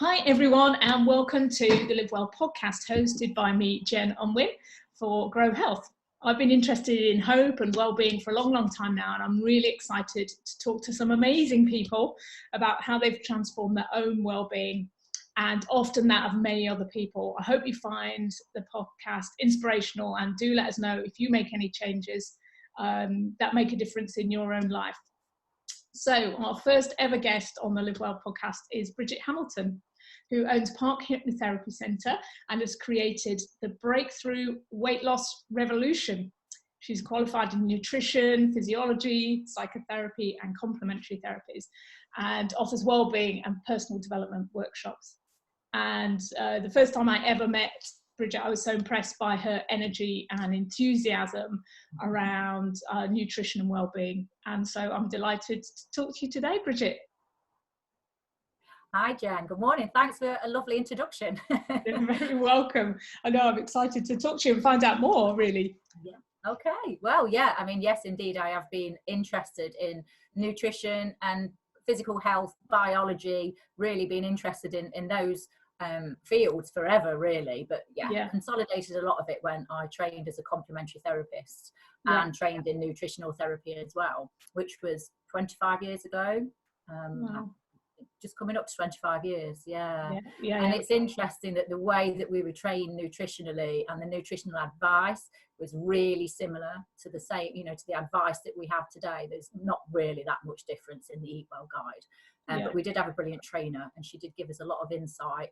Hi everyone, and welcome to the Live Well podcast, hosted by me, Jen Unwin, for Grow Health. I've been interested in hope and well-being for a long time now, and I'm really excited to talk to some amazing people about how they've transformed their own well-being, and often that of many other people. I hope you find the podcast inspirational, and do let us know if you make any changes that make a difference in your own life. So our first ever guest on the Live Well podcast is Bridgette Hamilton, who owns Park Hypnotherapy Centre and has created the breakthrough weight loss revolution. She's qualified in nutrition, physiology, psychotherapy and complementary therapies, and offers wellbeing and personal development workshops. And the first time I ever met Bridgette, I was so impressed by her energy and enthusiasm around nutrition and wellbeing. And so I'm delighted to talk to you today, Bridgette. Hi Jen, good morning. Thanks for a lovely introduction. You're very welcome. I know, I'm excited to talk to you and find out more, really. Yeah. Okay, well, yeah, I mean, yes, indeed, I have been interested in nutrition and physical health, biology, really been interested in those fields forever, really. But yeah, consolidated a lot of it when I trained as a complementary therapist and trained in nutritional therapy as well, which was 25 years ago. Wow. Just coming up to 25 years. And it's interesting that the way that we were trained nutritionally and the nutritional advice was really similar to the same, to the advice that we have today. There's not really that much difference in the Eat Well guide, but we did have a brilliant trainer, and she did give us a lot of insight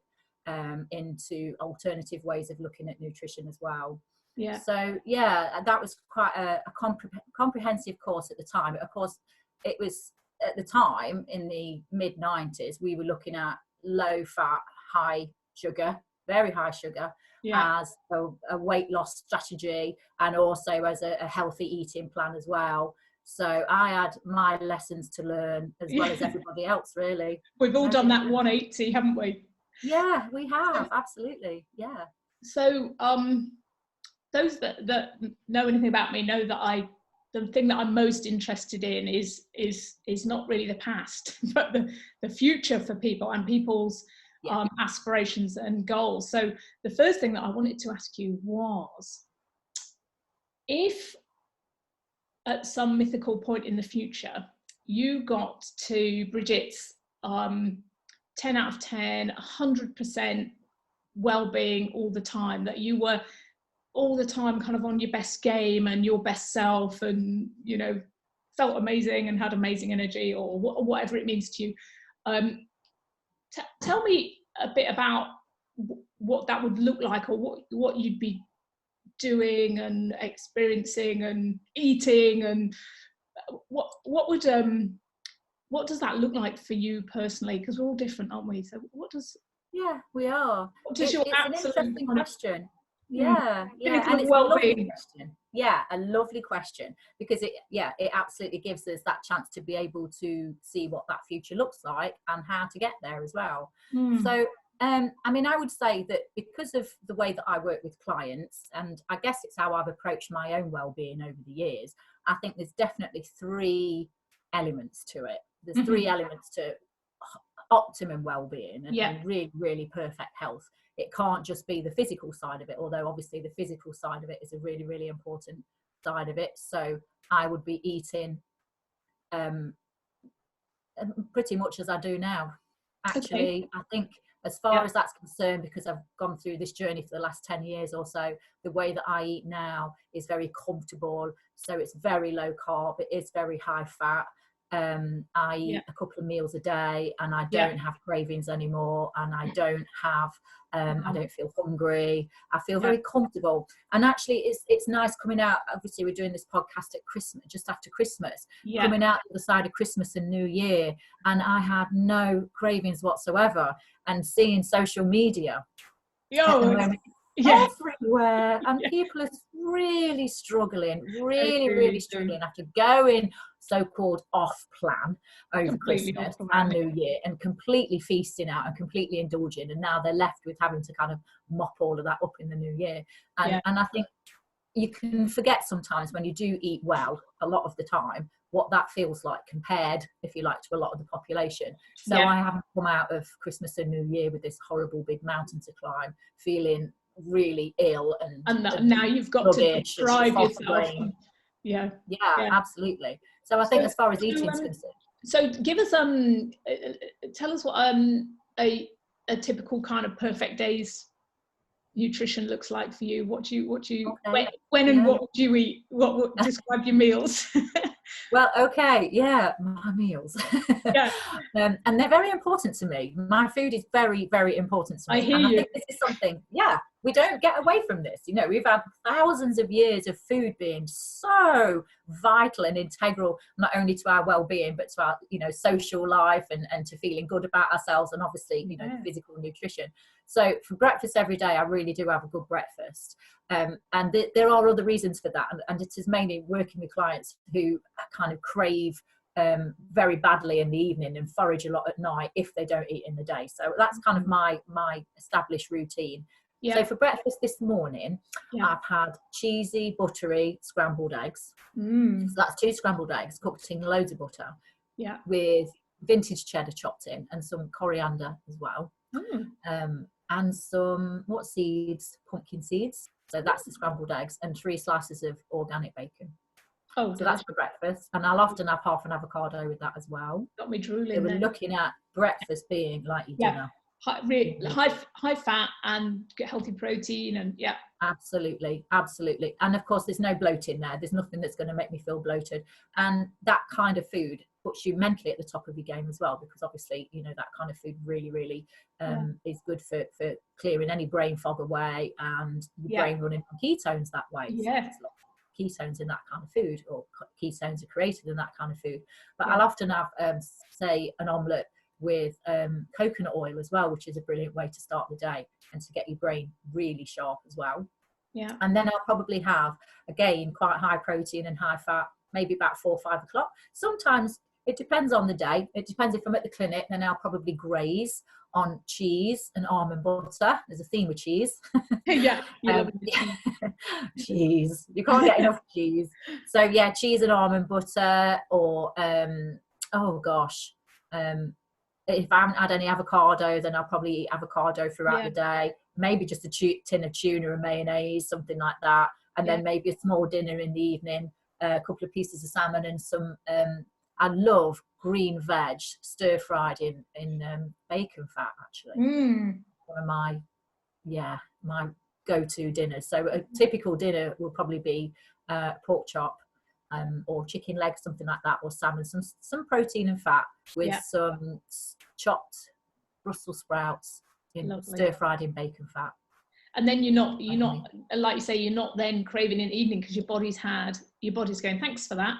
into alternative ways of looking at nutrition as well. So that was quite a comprehensive course at the time. Of course, it was at the time in the mid-90s, we were looking at low fat, high sugar, very high sugar, as a weight loss strategy, and also as a healthy eating plan as well. So I had my lessons to learn as well as everybody else, really. We've all done that 180, haven't we? Yeah, we have, absolutely. Yeah. So those that know anything about me know that the thing that I'm most interested in is not really the past, but the future for people and people's aspirations and goals. So the first thing that I wanted to ask you was, if at some mythical point in the future you got to Bridgette's 10 out of 10, 100% well-being all the time, that you were all the time kind of on your best game and your best self, and felt amazing and had amazing energy, or whatever it means to you, tell me a bit about what that would look like, or what you'd be doing and experiencing and eating, and what does that look like for you personally? Because we're all different, aren't we? So we are. It's an interesting question. And it's a lovely question. A lovely question, because it absolutely gives us that chance to be able to see what that future looks like and how to get there as well. So I mean, I would say that because of the way that I work with clients, and I guess it's how I've approached my own well-being over the years, I think there's definitely three elements to it. There's three elements to optimum well-being and really, really perfect health. It can't just be the physical side of it, although obviously the physical side of it is a really, really important side of it. So I would be eating pretty much as I do now. Actually, I think as far as that's concerned, because I've gone through this journey for the last 10 years or so, the way that I eat now is very comfortable. So it's very low carb, it is very high fat. I eat a couple of meals a day, and I don't have cravings anymore, and I don't have I don't feel hungry. I feel very comfortable. And actually it's nice coming out, obviously we're doing this podcast at Christmas, just after Christmas, coming out the side of Christmas and New Year, and I had no cravings whatsoever, and seeing social media at the moment everywhere, and people are really struggling after going so-called off plan over Christmas and New Year, and completely feasting out and completely indulging, and now they're left with having to kind of mop all of that up in the new year. And I think you can forget sometimes when you do eat well, a lot of the time, what that feels like compared, if you like, to a lot of the population. So Yeah. I haven't come out of Christmas and New Year with this horrible big mountain to climb, feeling really ill and now you've got to deprive yourself. Yeah. Absolutely. So I think as far as eating is concerned. So give us tell us what a typical kind of perfect day's nutrition looks like for you. What you okay. when and what would you eat? What would describe your meals? Well, okay, my meals. And they're very important to me. My food is very, very important to me. I hear and I you. think this is something, we don't get away from this. You know, we've had thousands of years of food being so vital and integral, not only to our well-being, but to our, you know, social life and to feeling good about ourselves, and obviously, you know, physical nutrition. So for breakfast every day, I really do have a good breakfast. And there are other reasons for that. And it is mainly working with clients who kind of crave very badly in the evening and forage a lot at night if they don't eat in the day. So that's kind of my established routine. So for breakfast this morning, I've had cheesy, buttery scrambled eggs. So that's 2 scrambled eggs cooked in loads of butter with vintage cheddar chopped in and some coriander as well. And some seeds? Pumpkin seeds. So that's the scrambled eggs, and 3 slices of organic bacon. So that's for breakfast, and I'll often have half an avocado with that as well. Got me drooling. So we're looking at breakfast being like your dinner. High fat and get healthy protein, and absolutely. And of course, there's no bloating there. There's nothing that's going to make me feel bloated, and that kind of food puts you mentally at the top of your game as well, because obviously, you know, that kind of food really is good for clearing any brain fog away, and your brain running on ketones that way. So there's a lot of ketones in that kind of food, or ketones are created in that kind of food. But I'll often have say an omelette with coconut oil as well, which is a brilliant way to start the day and to get your brain really sharp as well. And then I'll probably have, again, quite high protein and high fat, maybe about 4 or 5 o'clock. Sometimes it depends on the day. It depends if I'm at the clinic, then I'll probably graze on cheese and almond butter. There's a theme with cheese. Cheese. You can't get enough cheese. So cheese and almond butter, or if I haven't had any avocado, then I'll probably eat avocado throughout the day. Maybe just a tin of tuna and mayonnaise, something like that. And then maybe a small dinner in the evening, a couple of pieces of salmon and some, I love green veg stir-fried in bacon fat, actually. One of my go-to dinners. So a typical dinner will probably be pork chop, or chicken legs, something like that, or salmon, some protein and fat with some chopped Brussels sprouts stir-fried in bacon fat. And then you're not like you say, you're not then craving in the evening, because your body's going, thanks for that.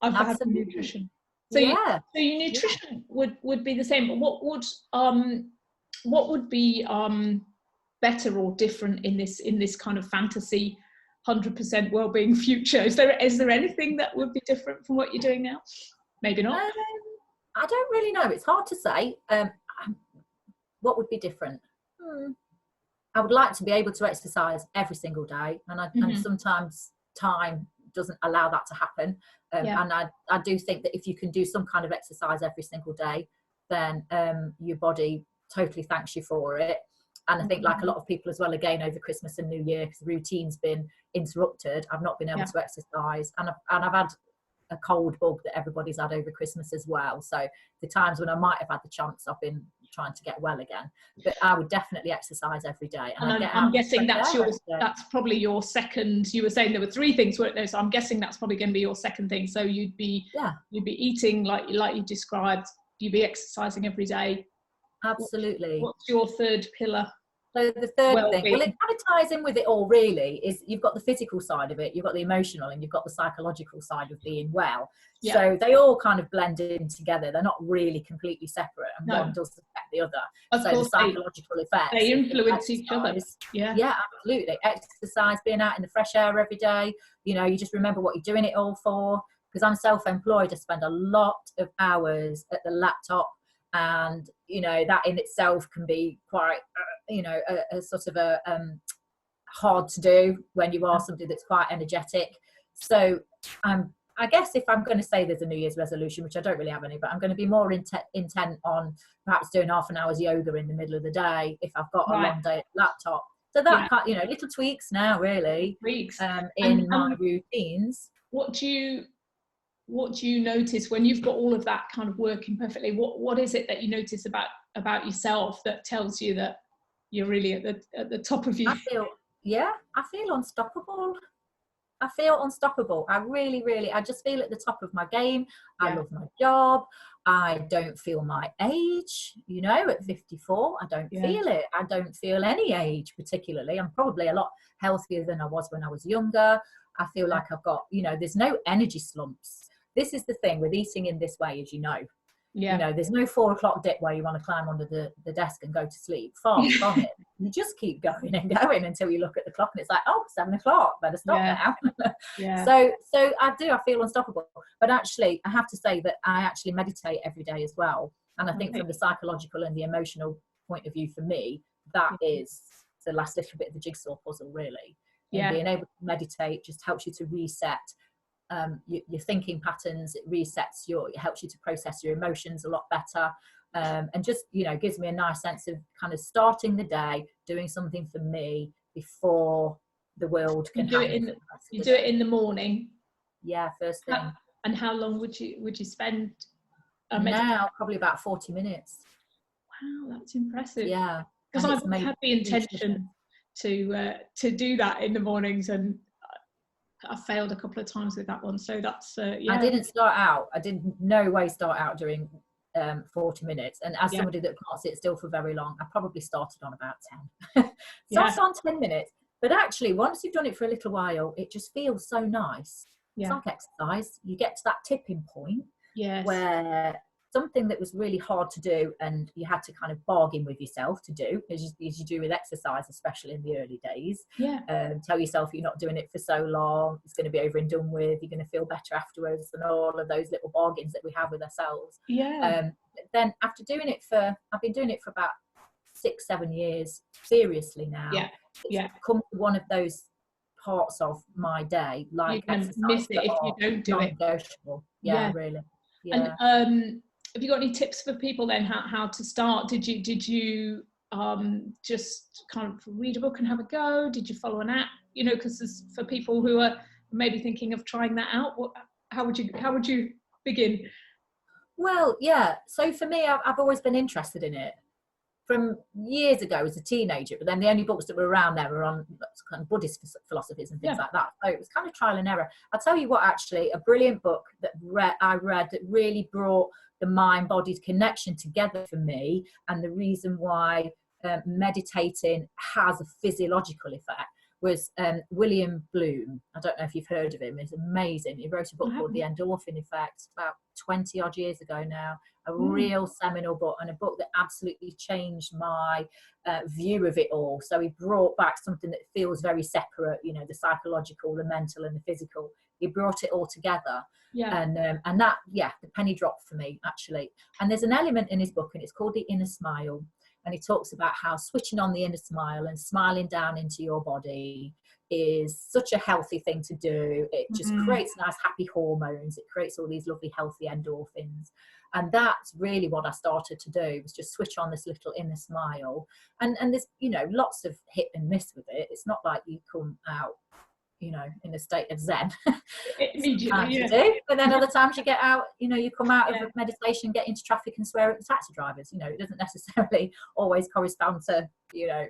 I've had some nutrition. So your nutrition would be the same, but what would be better or different in this kind of fantasy 100% well-being future? Is there anything that would be different from what you're doing now? Maybe not. I don't really know. It's hard to say. What would be different? I would like to be able to exercise every single day, and sometimes time doesn't allow that to happen. And I do think that if you can do some kind of exercise every single day, then your body totally thanks you for it. And I think, like a lot of people as well, again, over Christmas and New Year, because the routine's been interrupted, I've not been able to exercise, and I've had a cold bug that everybody's had over Christmas as well. So the times when I might have had the chance, I've been trying to get well again. But I would definitely exercise every day. And I'm guessing that's probably your second. You were saying there were 3 things, weren't there? So I'm guessing that's probably going to be your second thing. So you'd be eating like you described. You'd be exercising every day. Absolutely. What's your third pillar? So the third thing, well, it kind of ties in with it all, really, is you've got the physical side of it, you've got the emotional, and you've got the psychological side of being well. So they all kind of blend in together. They're not really completely separate, and one does affect the other. So the psychological effects, they influence each other. Yeah, absolutely. Exercise, being out in the fresh air every day, you know, you just remember what you're doing it all for. Because I'm self-employed, I spend a lot of hours at the laptop, and you know that in itself can be quite a sort of a hard to do when you are somebody that's quite energetic. So I'm I guess if I'm going to say there's a New Year's resolution, which I don't really have any, but I'm going to be more intent on perhaps doing half an hour's yoga in the middle of the day if I've got a long day at the laptop. So that kind, you know, little tweaks now really in my routines. What do you notice when you've got all of that kind of working perfectly? What is it that you notice about yourself that tells you that you're really at the top of you? I feel unstoppable. I really, I just feel at the top of my game. I love my job. I don't feel my age, you know, at 54. I don't feel it. I don't feel any age particularly. I'm probably a lot healthier than I was when I was younger. I feel like I've got, you know, there's no energy slumps. This is the thing with eating in this way, as you know. You know, there's no 4 o'clock dip where you want to climb under the desk and go to sleep. Far from it. You just keep going and going until you look at the clock and it's like, oh, 7 o'clock, better stop now. So I feel unstoppable. But actually, I have to say that I actually meditate every day as well. And I think from the psychological and the emotional point of view for me, that is the last little bit of the jigsaw puzzle, really. And being able to meditate just helps you to reset your thinking patterns. It resets it helps you to process your emotions a lot better, and just, you know, gives me a nice sense of kind of starting the day doing something for me before the world can do it in the morning? First thing. And how long would you spend now? Probably about 40 minutes. Wow, that's impressive. Because I've had the intention to do that in the mornings, and I failed a couple of times with that one. So that's I didn't start out. I didn't no way start out during 40 minutes. And as somebody that can't sit still for very long, I probably started on about 10. Started on 10 minutes. But actually, once you've done it for a little while, it just feels so nice. It's like exercise. You get to that tipping point where something that was really hard to do and you had to kind of bargain with yourself to do, as you do with exercise, especially in the early days. Tell yourself you're not doing it for so long, it's going to be over and done with, you're going to feel better afterwards, and all of those little bargains that we have with ourselves. Then after doing it I've been doing it for about 6-7 years seriously now. It's become one of those parts of my day, like you can miss it if you don't do it. Really. And have you got any tips for people then how to start? Did you just kind of read a book and have a go? Did you follow an app? You know, because for people who are maybe thinking of trying that out, how would you begin? Well, so for me, I've always been interested in it from years ago as a teenager, but then the only books that were around there were on kind of Buddhist philosophies and things like that. So it was kind of trial and error. I'll tell you what, actually, a brilliant book that I read that really brought the mind-body connection together for me, and the reason why meditating has a physiological effect, was William Bloom. I don't know if you've heard of him. He's amazing. He wrote a book called The Endorphin Effect about 20 odd years ago now. A real seminal book, and a book that absolutely changed my view of it all. So he brought back something that feels very separate, you know, the psychological, the mental and the physical. He brought it all together. And that, the penny dropped for me, actually. And there's an element in his book, and it's called The Inner Smile. And he talks about how switching on the inner smile and smiling down into your body is such a healthy thing to do. It just creates nice, happy hormones. It creates all these lovely, healthy endorphins. And that's really what I started to do, was just switch on this little inner smile. And there's, you know, lots of hit and miss with it. It's not like you come out, you know, in a state of zen. Immediately, but then other times you get out, you know, you come out of meditation, get into traffic and swear at the taxi drivers. You know, it doesn't necessarily always correspond to, you know,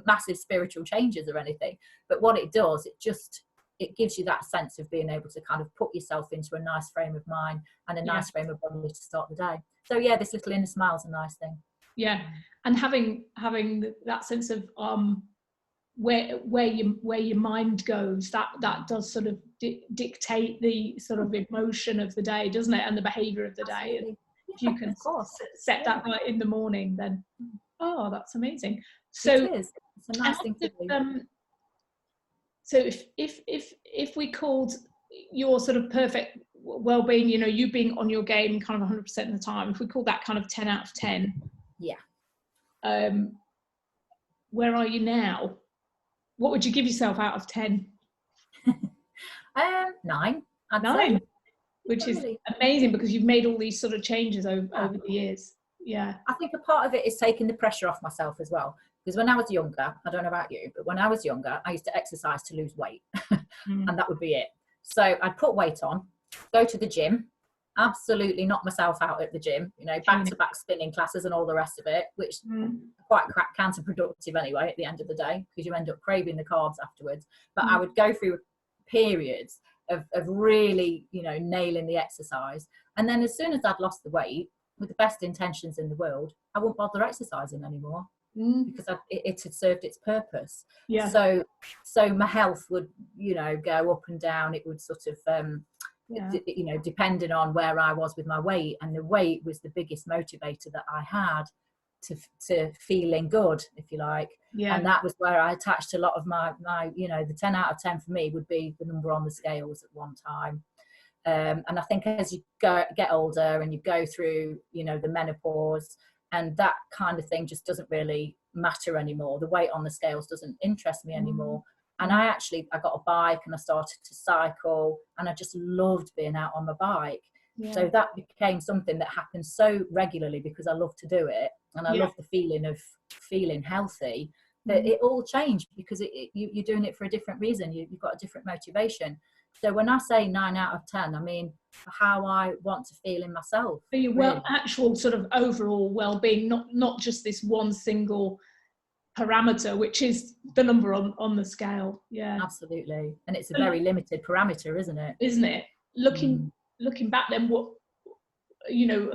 massive spiritual changes or anything. But what it does, it gives you that sense of being able to kind of put yourself into a nice frame of mind and a nice frame of body to start the day. So this little inner smile is a nice thing. And having that sense of where your mind goes, that does sort of dictate the sort of emotion of the day, doesn't it, and the behavior of the day. And if you can set that right in the morning, then that's amazing. So it's a nice thing to do. So if we called your sort of perfect well-being, you know, you being on your game kind of 100% of the time, if we called that kind of 10 out of 10, where are you now? What would you give yourself out of 10? 9. 9, which is amazing because you've made all these sort of changes over the years. Yeah. I think a part of it is taking the pressure off myself as well. Because when I was younger, I don't know about you, but when I was younger, I used to exercise to lose weight and that would be it. So I'd put weight on, go to the gym, absolutely knock myself out at the gym, you know, back-to-back spinning classes and all the rest of it, which quite counterproductive anyway at the end of the day, because you end up craving the carbs afterwards. But I would go through periods of really, you know, nailing the exercise. And then as soon as I'd lost the weight, with the best intentions in the world, I wouldn't bother exercising anymore because it had served its purpose. Yeah. So my health would, you know, go up and down. It would sort of, you know, depending on where I was with my weight, and the weight was the biggest motivator that I had to feeling good, if you like. Yeah. And that was where I attached a lot of my, you know, the 10 out of 10 for me would be the number on the scales at one time. And I think as you get older and you go through, you know, the menopause and that kind of thing just doesn't really matter anymore. The weight on the scales doesn't interest me anymore. And I got a bike and I started to cycle and I just loved being out on my bike. Yeah. So that became something that happened so regularly because I love to do it. And I love the feeling of feeling healthy, that it all changed because you're doing it for a different reason. You've got a different motivation. So when I say 9 out of 10, I mean how I want to feel in myself. For your actual sort of overall well-being, not just this one single parameter, which is the number on the scale. Yeah, absolutely. And it's a very limited parameter, isn't it? Isn't it? Looking back then, what, you know,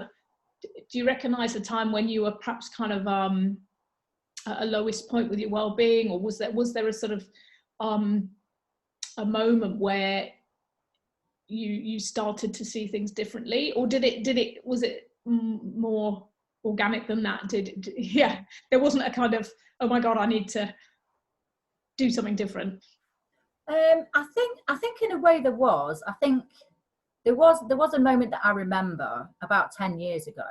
do you recognise a time when you were perhaps kind of at a lowest point with your well-being, or was there a sort of a moment where you started to see things differently, or was it more organic than that? There wasn't a kind of, oh my god, I need to do something different. I think in a way there was. I think there was a moment that I remember about 10 years ago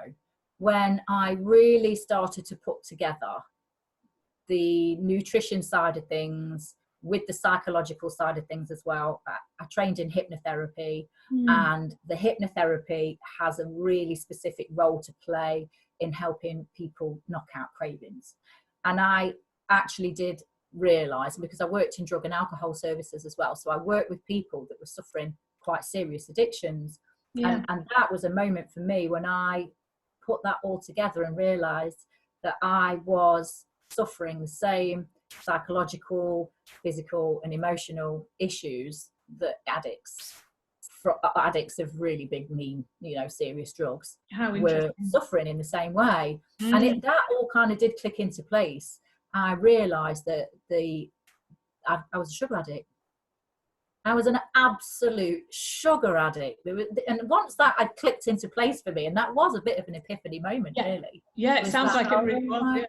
when I really started to put together the nutrition side of things with the psychological side of things as well. I trained in hypnotherapy, and the hypnotherapy has a really specific role to play in helping people knock out cravings. And I actually did realise, because I worked in drug and alcohol services as well, so I worked with people that were suffering quite serious addictions. And that was a moment for me when I put that all together and realised that I was suffering the same psychological, physical and emotional issues that addicts of really big, mean, you know, serious drugs were suffering in the same way. And that all kind of did click into place. I realised that I was a sugar addict. I was an absolute sugar addict. And once that had clicked into place for me, and that was a bit of an epiphany moment, really. Yeah, it sounds like it really was.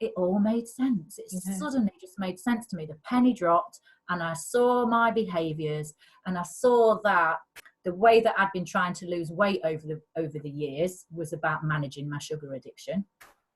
It all made sense. It suddenly just made sense to me. The penny dropped and I saw my behaviours, and I saw that the way that I'd been trying to lose weight over the years was about managing my sugar addiction,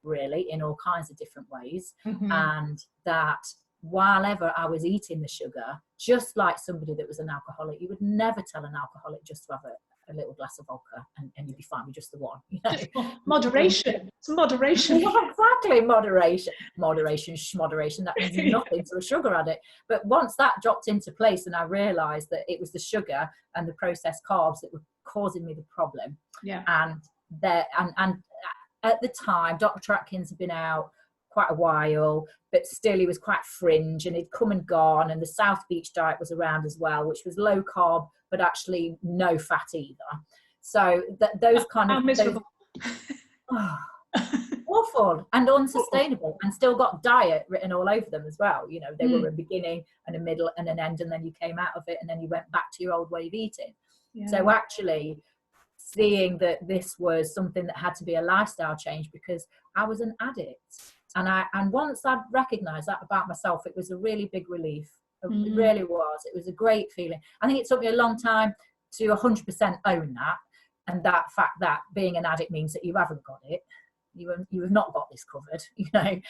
really, in all kinds of different ways. And that while ever I was eating the sugar, just like somebody that was an alcoholic, you would never tell an alcoholic just to have a little glass of vodka and you'd be fine with just the one. You know? Just moderation. It's moderation. Yeah, exactly. Moderation. That means nothing to a sugar addict. But once that dropped into place and I realised that it was the sugar and the processed carbs that were causing me the problem. Yeah. And at the time, Dr. Atkins had been out quite a while, but still he was quite fringe, and he'd come and gone, and the South Beach diet was around as well, which was low carb but actually no fat either. So those kind of miserable. Awful and unsustainable, and still got diet written all over them as well. You know, they were a beginning and a middle and an end, and then you came out of it and then you went back to your old way of eating. So actually seeing that this was something that had to be a lifestyle change, because I was an addict. And once I'd recognised that about myself, it was a really big relief. It really was. It was a great feeling. I think it took me a long time to 100% own that, and that fact that being an addict means that you haven't got it. You have not got this covered. You know,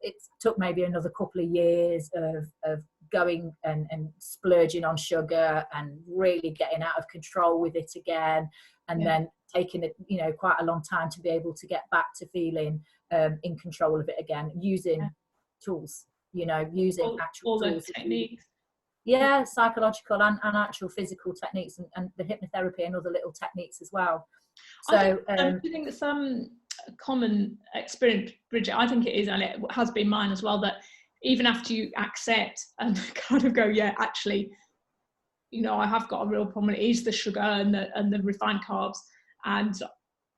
it took maybe another couple of years of going and splurging on sugar and really getting out of control with it again, and then taking it, you know, quite a long time to be able to get back to feeling in control of it again, using tools, you know, using actual tools, the techniques. Psychological and actual physical techniques, and the hypnotherapy and other little techniques as well. So do you think that some common experience, Bridgette, I think it is, and it has been mine as well, that even after you accept and kind of go, yeah, actually, you know, I have got a real problem, it is the sugar and the refined carbs, and,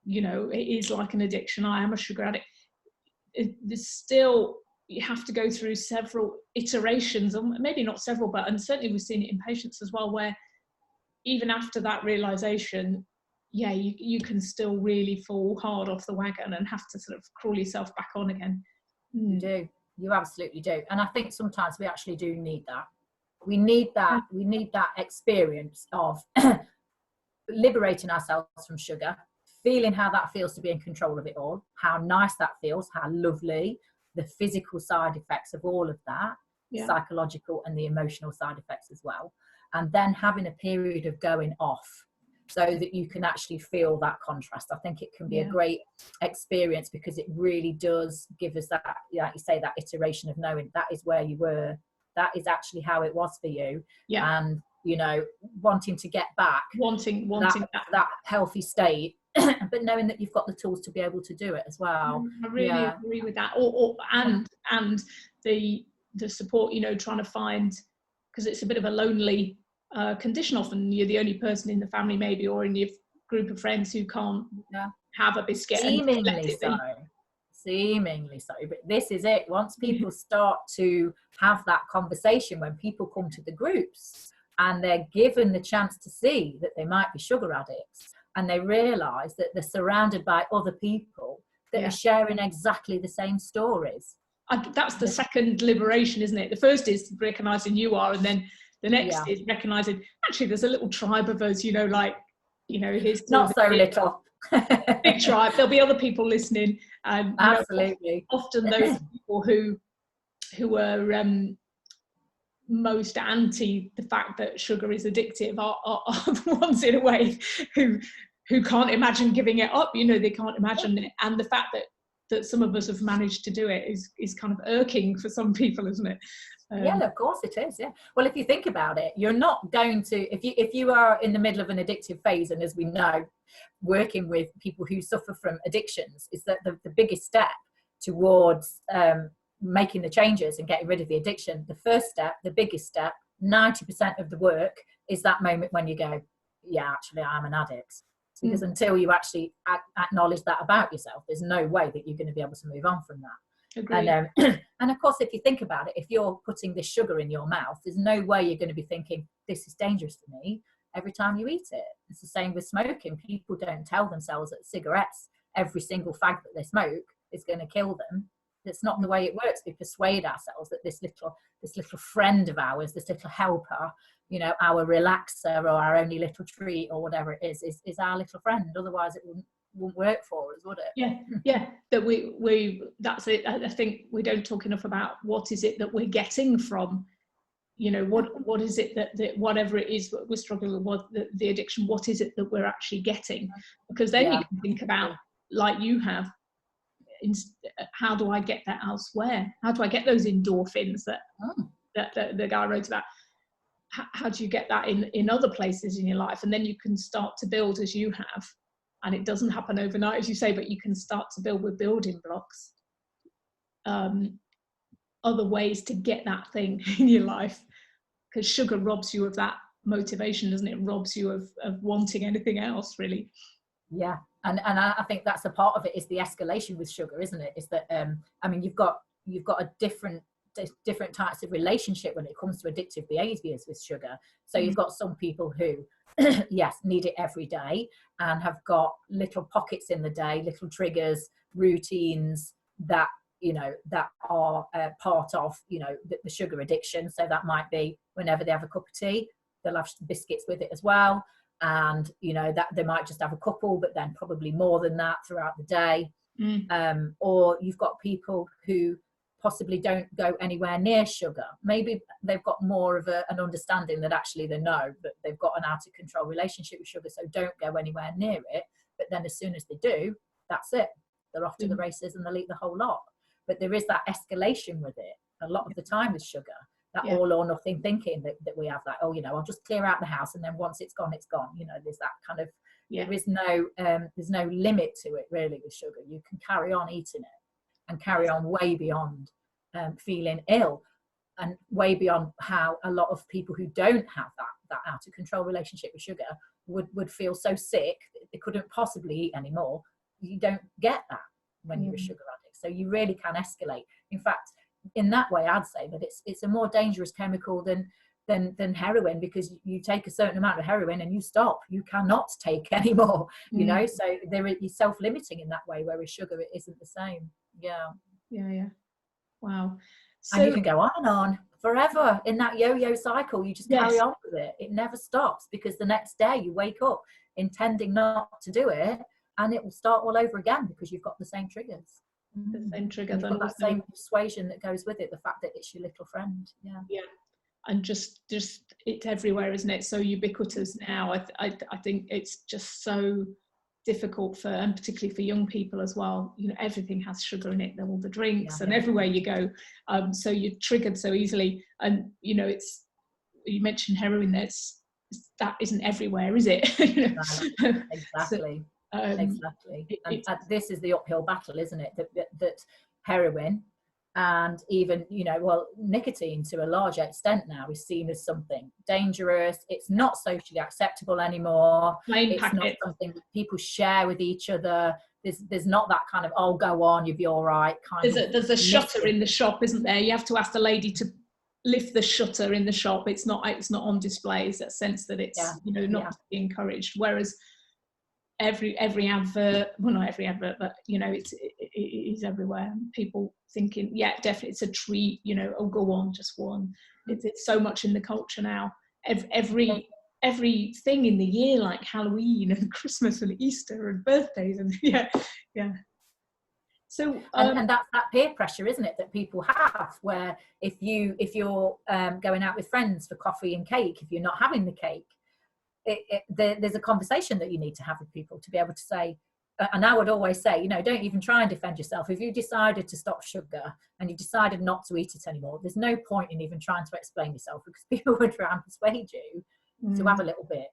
you know, it is like an addiction, I am a sugar addict, there's still, you have to go through several iterations, or maybe not several, but, and certainly we've seen it in patients as well, where even after that realization, yeah, you can still really fall hard off the wagon and have to sort of crawl yourself back on again. You do. You absolutely do. And I think sometimes we actually do need that. We need that experience of liberating ourselves from sugar, feeling how that feels to be in control of it all, how nice that feels, how lovely, the physical side effects of all of that, psychological and the emotional side effects as well. And then having a period of going off, so that you can actually feel that contrast. I think it can be a great experience, because it really does give us that, like you say, that iteration of knowing that is where you were, that is actually how it was for you, and, you know, wanting to get back, wanting that healthy state, but knowing that you've got the tools to be able to do it as well. I really agree with that. And the support, you know, trying to find, because it's a bit of a lonely condition. Often you're the only person in the family, maybe, or in your group of friends who can't have a biscuit. Seemingly so, but this is it. Once people start to have that conversation, when people come to the groups and they're given the chance to see that they might be sugar addicts, and they realize that they're surrounded by other people that are sharing exactly the same stories. That's the second liberation, isn't it? The first is recognizing you are, and then the next is recognizing, actually, there's a little tribe of us, you know, like, you know, here's not so little. Big tribe. There'll be other people listening, and absolutely, often those people who are most anti the fact that sugar is addictive are the ones, in a way, who can't imagine giving it up. You know, they can't imagine it, and the fact that some of us have managed to do it is kind of irking for some people, isn't it? Of course it is. Well, if you think about it, you're not going to, if you are in the middle of an addictive phase, and as we know, working with people who suffer from addictions, is that the biggest step towards making the changes and getting rid of the addiction, the first step, the biggest step, 90% of the work is that moment when you go, yeah, actually I'm an addict. Because until you actually acknowledge that about yourself, there's no way that you're going to be able to move on from that. And, and of course, if you think about it, if you're putting this sugar in your mouth, there's no way you're going to be thinking, this is dangerous for me, every time you eat it. It's the same with smoking. People don't tell themselves that cigarettes, every single fag that they smoke, is going to kill them. That's not the way it works. We persuade ourselves that this little friend of ours, this little helper, you know, our relaxer or our only little treat or whatever it is our little friend. Otherwise it wouldn't work for us, would it? That we that's it. I think we don't talk enough about what is it that we're getting from, you know, what is it that whatever it is we're struggling with, what the addiction, what is it that we're actually getting? Because then you can think about, like you have, how do I get that elsewhere? How do I get those endorphins that the guy wrote about? How do you get that in other places in your life? And then you can start to build, as you have. And it doesn't happen overnight, as you say, but you can start to build with building blocks, other ways to get that thing in your life. Because sugar robs you of that motivation, doesn't it? It robs you of wanting anything else, really. Yeah, and I think that's a part of it, is the escalation with sugar, isn't it? Is that I mean, you've got a different types of relationship when it comes to addictive behaviors with sugar. So you've got some people who need it every day and have got little pockets in the day, little triggers, routines that, you know, that are part of, you know, the sugar addiction. So that might be whenever they have a cup of tea, they'll have biscuits with it as well, and, you know, that they might just have a couple, but then probably more than that throughout the day. Or you've got people who possibly don't go anywhere near sugar. Maybe they've got more of an understanding that actually they know that they've got an out of control relationship with sugar, so don't go anywhere near it. But then as soon as they do, that's it. They're off to the races and they'll eat the whole lot. But there is that escalation with it a lot of the time with sugar, that all or nothing thinking that we have, that, oh, you know, I'll just clear out the house and then once it's gone, it's gone. You know, there's that kind of, there is there's no limit to it really with sugar. You can carry on eating it and carry on way beyond feeling ill, and way beyond how a lot of people who don't have that out of control relationship with sugar would feel so sick that they couldn't possibly eat anymore. You don't get that when you're a sugar addict, so you really can escalate. In fact, in that way, I'd say that it's a more dangerous chemical than heroin, because you take a certain amount of heroin and you stop. You cannot take any more, you know, so you're self-limiting in that way, whereas sugar, it isn't the same. Yeah. Wow. So, and you can go on and on forever in that yo-yo cycle. You just carry on with it. It never stops, because the next day you wake up intending not to do it, and it will start all over again because you've got the same triggers. The same trigger, then that same persuasion that goes with it, the fact that it's your little friend. And just it's everywhere, isn't it? So ubiquitous now. I think it's just so difficult for, and particularly for young people as well, you know, everything has sugar in it, all the drinks and everywhere you go, so you're triggered so easily. And you know, it's, you mentioned heroin, that isn't everywhere, is it? You know? Exactly. Exactly. And this is the uphill battle, isn't it? That heroin, and even, you know, well, nicotine to a large extent now is seen as something dangerous. It's not socially acceptable anymore. It's not something that people share with each other. There's not that kind of, oh, go on, you'll be all right kind of. There's a shutter in the shop, isn't there? You have to ask the lady to lift the shutter in the shop. It's not on display. It's that sense that it's you know, not to be encouraged. Whereas every advert, well, not every advert, but you know, it is everywhere. People thinking, yeah, definitely it's a treat, you know, oh, go on, just one. It's so much in the culture now. Everything in the year, like Halloween and Christmas and Easter and birthdays, and so and that's that peer pressure, isn't it, that people have, where if you're going out with friends for coffee and cake, if you're not having the cake, there's a conversation that you need to have with people to be able to say, and I would always say, you know, don't even try and defend yourself. If you decided to stop sugar and you decided not to eat it anymore, there's no point in even trying to explain yourself, because people would try and persuade you to have a little bit,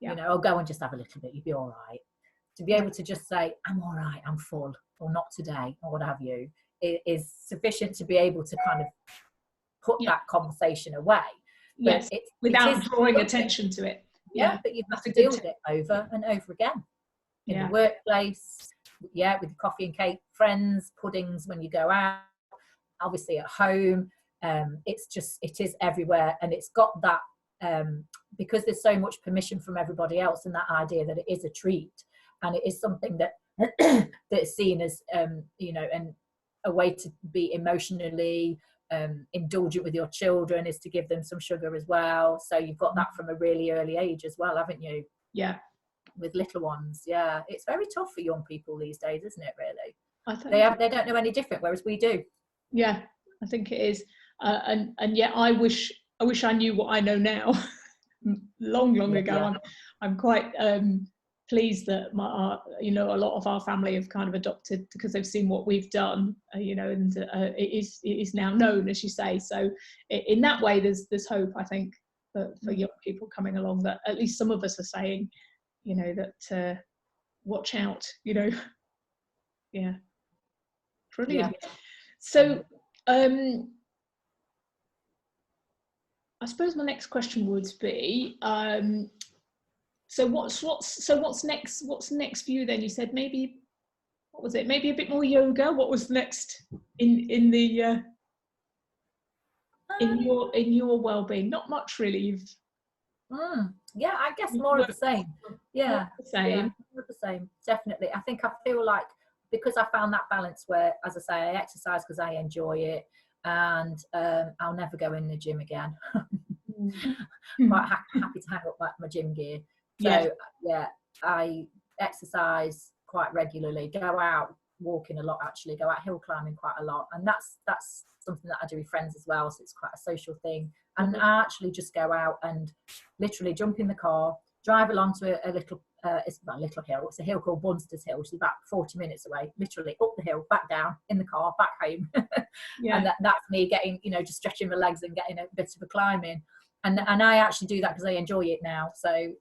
you know, or go and just have a little bit, you'll be all right. To be able to just say, I'm all right, I'm full, or not today, or what have you, is sufficient to be able to kind of put that conversation away. But without drawing attention to it. But you have to deal with it over and over again. In the workplace, with coffee and cake, friends, puddings when you go out, obviously at home. It is everywhere, and it's got that because there's so much permission from everybody else, and that idea that it is a treat, and it is something that that's seen as you know, and a way to be emotionally indulgent with your children is to give them some sugar as well. So you've got that from a really early age as well, haven't you? With little ones. It's very tough for young people these days, isn't it, really? I think they don't know any different, whereas we do. I think it is. And yet I wish I knew what I know now long ago. I'm quite pleased that you know, a lot of our family have kind of adopted, because they've seen what we've done, you know, and it is now known, as you say. So in that way, there's hope, I think, for young people coming along, that at least some of us are saying, you know, that watch out, you know. Brilliant. So I suppose my next question would be, so what's next? What's next for you then? You said maybe, what was it? Maybe a bit more yoga. What was next in your well-being? Not much really. I guess more of the same. More of the same. Definitely. I think I feel like, because I found that balance where, as I say, I exercise because I enjoy it, and I'll never go in the gym again. Quite happy to hang up my gym gear. So I exercise quite regularly, go out walking a lot, actually, go out hill climbing quite a lot, and that's something that I do with friends as well, so it's quite a social thing. And I actually just go out and literally jump in the car, drive along to a little it's not a little hill, it's a hill called Bunster's Hill, which is about 40 minutes away, literally up the hill, back down, in the car, back home. And that's me getting, you know, just stretching my legs and getting a bit of a climb in. And I actually do that because I enjoy it now. So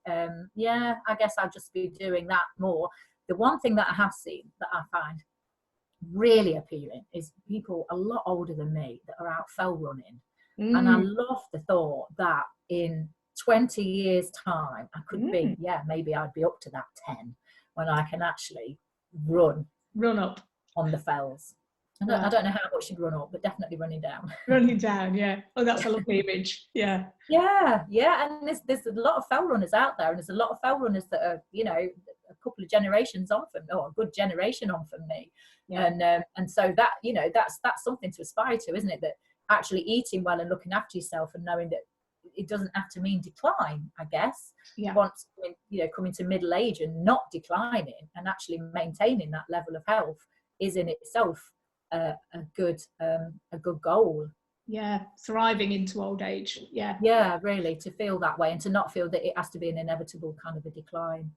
yeah, I guess I'll just be doing that more. The one thing that I have seen that I find really appealing is people a lot older than me that are out fell running. And I love the thought that in 20 years time I could be, maybe I'd be up to that 10 when I can actually run up on the fells. I don't know how much you'd run up, but definitely running down. Running down, yeah. Oh, that's a lovely image. Yeah. And there's a lot of fell runners out there, and there's a lot of fell runners that are, you know, a couple of generations on from, or a good generation on from me. And so that, you know, that's something to aspire to, isn't it? That actually eating well and looking after yourself and knowing that it doesn't have to mean decline, I guess. Once, you know, coming to middle age and not declining and actually maintaining that level of health is in itself a good goal. Thriving into old age. Really, to feel that way and to not feel that it has to be an inevitable kind of a decline.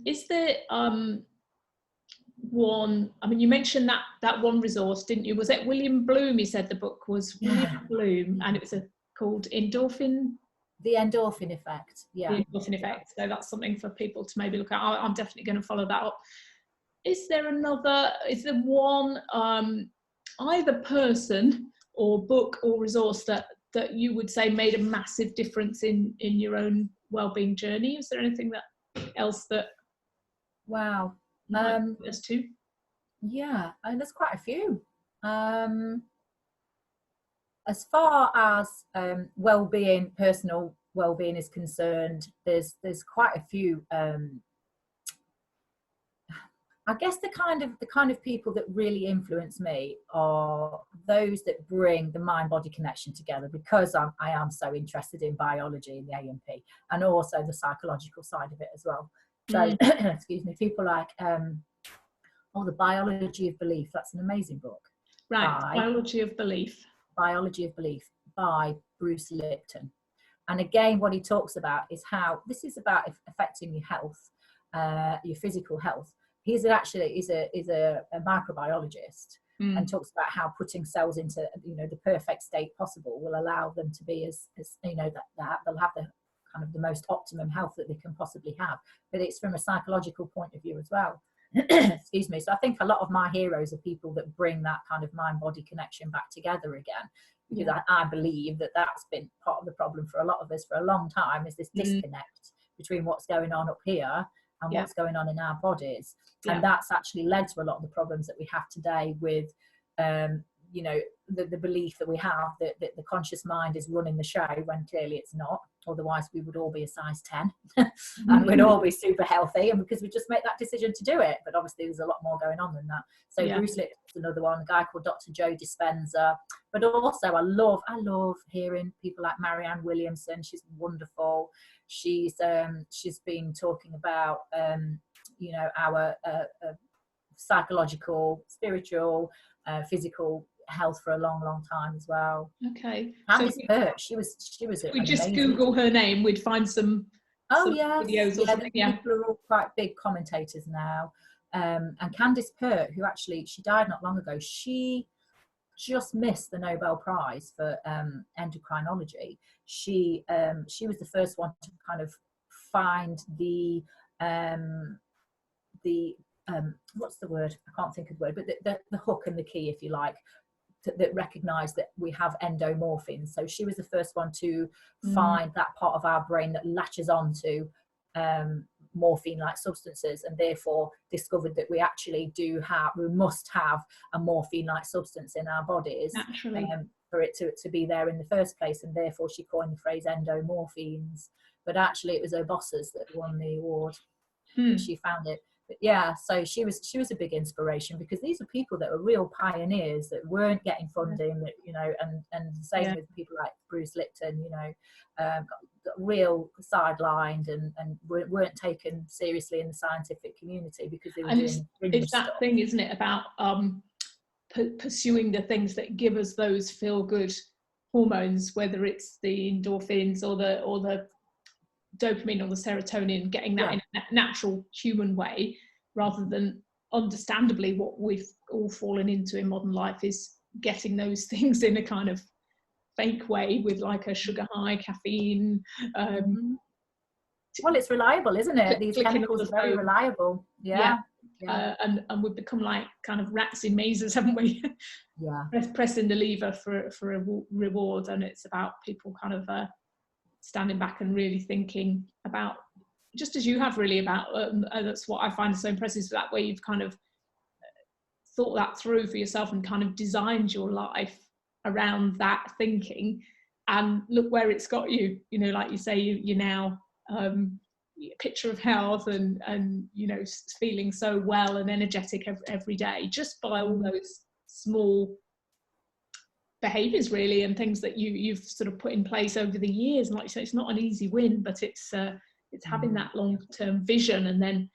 Is there one, I mean, you mentioned that one resource, didn't you? Was it William Bloom? You said the book was William Bloom, and it was called Endorphin. The Endorphin Effect. The Endorphin Effect. So that's something for people to maybe look at. I'm definitely going to follow that up. Is there one either person or book or resource that you would say made a massive difference in your own wellbeing journey? Is there anything else that there's two? And there's quite a few. As far as wellbeing, personal wellbeing is concerned, there's quite a few. I guess the kind of people that really influence me are those that bring the mind-body connection together, because I am so interested in biology and the A&P, and also the psychological side of it as well. So, excuse me, people like The Biology of Belief. That's an amazing book. Right, Biology of Belief by Bruce Lipton. And again, what he talks about is how this is about affecting your health, your physical health. He's a microbiologist, and talks about how putting cells into, you know, the perfect state possible will allow them to be as you know, that they'll have the kind of the most optimum health that they can possibly have. But it's from a psychological point of view as well. Excuse me. So I think a lot of my heroes are people that bring that kind of mind-body connection back together again, because I believe that that's been part of the problem for a lot of us for a long time, is this disconnect between what's going on up here and what's going on in our bodies. And that's actually led to a lot of the problems that we have today with, you know, the belief that we have that the conscious mind is running the show, when clearly it's not. Otherwise we would all be a size 10 and we'd all be super healthy, and because we just make that decision to do it. But obviously there's a lot more going on than that. So Bruce Lipton's another one, a guy called Dr. Joe Dispenza. But also I love hearing people like Marianne Williamson. She's wonderful. She's been talking about you know, our psychological, spiritual, physical health for a long time as well. Okay. Candice Pert, she was we just Google her name, we'd find some videos or something. People are all quite big commentators now. And Candice Pert, who actually, she died not long ago, she just missed the Nobel Prize for endocrinology. She was the first one to kind of find the what's the word? I can't think of the word, but the hook and the key, if you like, that recognise that we have endomorphins. So she was the first one to find that part of our brain that latches onto morphine-like substances, and therefore discovered that we actually must have a morphine-like substance in our bodies for it to be there in the first place, and therefore she coined the phrase endomorphines. But actually it was her bosses that won the award. She found it. But yeah, so she was a big inspiration, because these are people that were real pioneers that weren't getting funding, that, you know, and the same with people like Bruce Lipton, you know, got real sidelined and weren't taken seriously in the scientific community because they were doing it's that stuff. thing, isn't it, about pursuing the things that give us those feel good hormones, whether it's the endorphins or the dopamine or the serotonin, getting that in a natural human way, rather than, understandably, what we've all fallen into in modern life is getting those things in a kind of fake way with like a sugar high, caffeine. Well, it's reliable, isn't it? These chemicals are very reliable. And we've become like kind of rats in mazes, haven't we? Pressing the lever for a reward, and it's about people kind of standing back and really thinking about, just as you have really, about that's what I find so impressive, is that way you've kind of thought that through for yourself and kind of designed your life around that thinking, and look where it's got you. You know, like you say, you're now a picture of health and you know, feeling so well and energetic every day, just by all those small behaviors really, and things that you've sort of put in place over the years. And like you say, it's not an easy win, but it's having that long-term vision and then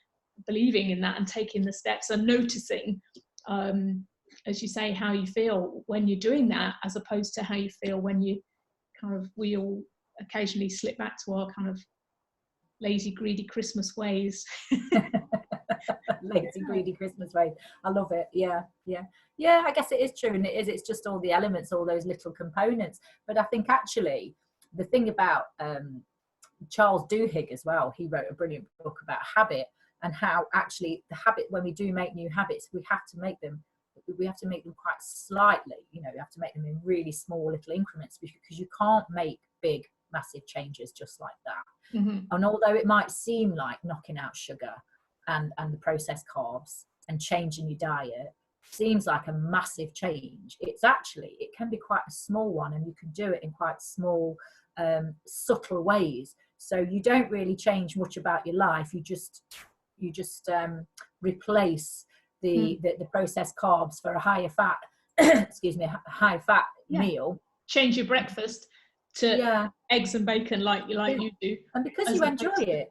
believing in that and taking the steps and noticing, as you say, how you feel when you're doing that, as opposed to how you feel when you we all occasionally slip back to our kind of lazy, greedy Christmas ways. Lazy, greedy Christmas ways. I love it. Yeah, I guess it is true, and it's just all the elements, all those little components. But I think actually the thing about Charles Duhigg as well, he wrote a brilliant book about habit, and how actually the habit, when we do make new habits, we have to make them quite slightly, you know, we have to make them in really small little increments, because you can't make big massive changes just like that. And although it might seem like knocking out sugar and the processed carbs and changing your diet seems like a massive change, it can be quite a small one, and you can do it in quite small subtle ways. So you don't really change much about your life, you just replace the processed carbs for a higher fat high fat meal. Change your breakfast to eggs and bacon like you do, and because you enjoy it.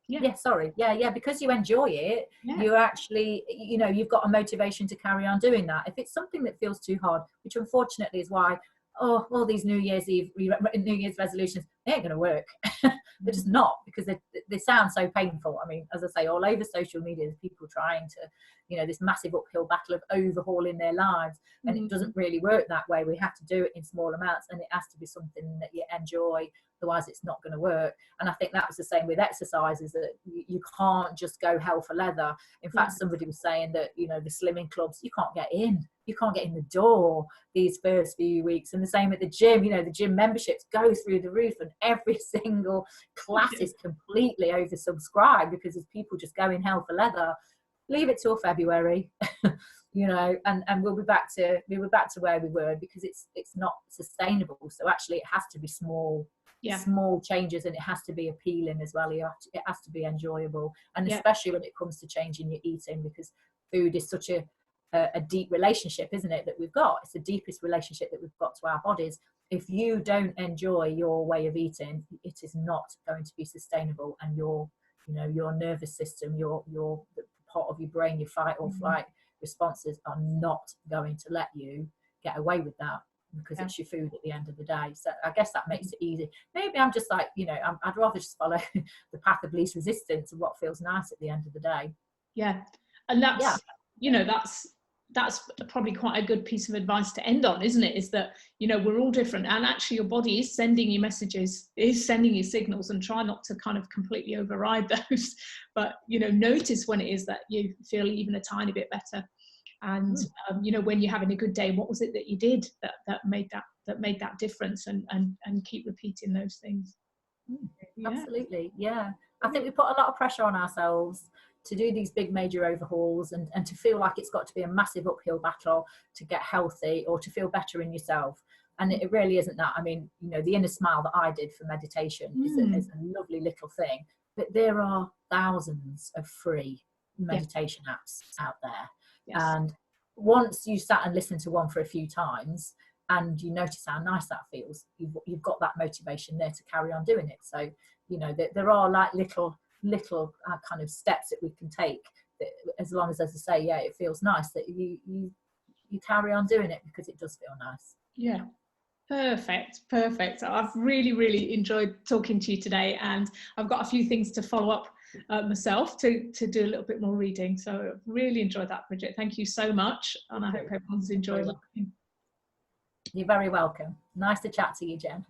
Because you enjoy it, you actually, you know, you've got a motivation to carry on doing that. If it's something that feels too hard, which unfortunately is why all these New Year's resolutions, they ain't going to work. They're just not, because they sound so painful. I mean, as I say, all over social media, there's people trying to, you know, this massive uphill battle of overhauling their lives, and it doesn't really work that way. We have to do it in small amounts, and it has to be something that you enjoy, otherwise it's not going to work. And I think that was the same with exercises, that you can't just go hell for leather. In fact, somebody was saying that, you know, the slimming clubs, you can't get in the door these first few weeks. And the same at the gym, you know, the gym memberships go through the roof, and every single class is completely oversubscribed, because there's people just going hell for leather. Leave it till February, you know, and we'll be back to where we were, because it's not sustainable. So actually it has to be small changes, and it has to be appealing as well. It has to be enjoyable, and especially when it comes to changing your eating, because food is such a deep relationship, isn't it, that we've got. It's the deepest relationship that we've got to our bodies. If you don't enjoy your way of eating, it is not going to be sustainable, and your nervous system, your part of your brain, your fight or flight responses are not going to let you get away with that, because it's your food at the end of the day. So I guess that makes it easy. Maybe I'm just like, you know, I'd rather just follow the path of least resistance and what feels nice at the end of the day. And that's you know, that's probably quite a good piece of advice to end on, isn't it? Is that, you know, we're all different, and actually your body is sending you messages, is sending you signals, and try not to kind of completely override those. But, you know, notice when it is that you feel even a tiny bit better. And, you know, when you're having a good day, what was it that you did that made that difference, and keep repeating those things. Absolutely. I think we put a lot of pressure on ourselves to do these big major overhauls, and to feel like it's got to be a massive uphill battle to get healthy or to feel better in yourself. And it really isn't that. I mean, you know, the inner smile that I did for meditation is a lovely little thing, but there are thousands of free meditation apps out there. Yes. And once you sat and listened to one for a few times and you notice how nice that feels, you've got that motivation there to carry on doing it. So, you know, there are like little kind of steps that we can take, that, as long as I say, yeah, it feels nice, that you carry on doing it, because it does feel nice. Yeah. Perfect. I've really enjoyed talking to you today, and I've got a few things to follow up myself to do a little bit more reading. So I've really enjoyed that, Bridgette. Thank you so much, and I hope everyone's enjoyed listening. You're very welcome. Nice to chat to you, Jen.